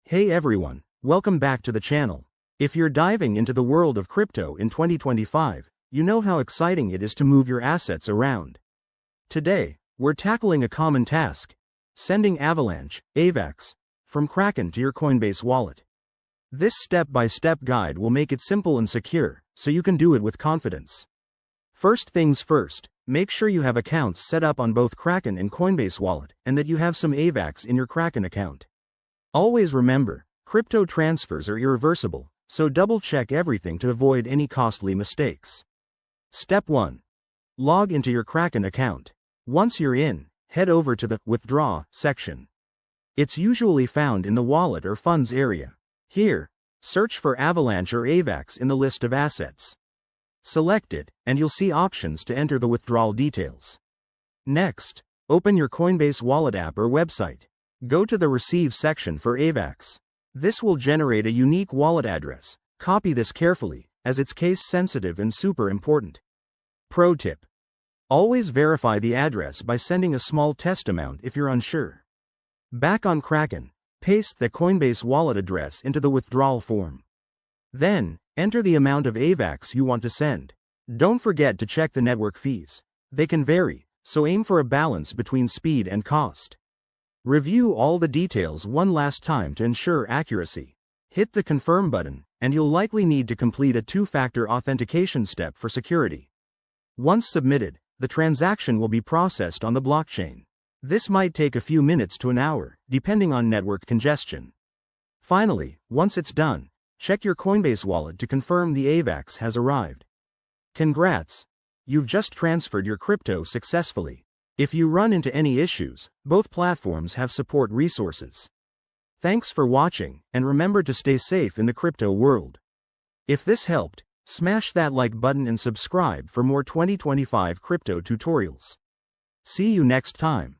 Hey everyone, welcome back to the channel. If you're diving into the world of crypto in 2025, you know how exciting it is to move your assets around. Today, we're tackling a common task: sending Avalanche, AVAX, from Kraken to your Coinbase wallet. This step-by-step guide will make it simple and secure, so you can do it with confidence. First things first, make sure you have accounts set up on both Kraken and Coinbase wallet, and that you have some AVAX in your Kraken account. Always remember, crypto transfers are irreversible, so double-check everything to avoid any costly mistakes. Step 1. Log into your Kraken account. Once you're in, head over to the Withdraw section. It's usually found in the Wallet or Funds area. Here, search for Avalanche or AVAX in the list of assets. Select it, and you'll see options to enter the withdrawal details. Next, open your Coinbase wallet app or website. Go to the Receive section for AVAX. This will generate a unique wallet address. Copy this carefully, as it's case-sensitive and super important. Pro tip: always verify the address by sending a small test amount if you're unsure. Back on Kraken, paste the Coinbase wallet address into the withdrawal form. Then, enter the amount of AVAX you want to send. Don't forget to check the network fees. They can vary, so aim for a balance between speed and cost. Review all the details one last time to ensure accuracy. Hit the Confirm button, and you'll likely need to complete a two-factor authentication step for security. Once submitted, the transaction will be processed on the blockchain. This might take a few minutes to an hour, depending on network congestion. Finally, once it's done, check your Coinbase wallet to confirm the AVAX has arrived. Congrats! You've just transferred your crypto successfully. If you run into any issues, both platforms have support resources. Thanks for watching, and remember to stay safe in the crypto world. If this helped, smash that like button and subscribe for more 2025 crypto tutorials. See you next time.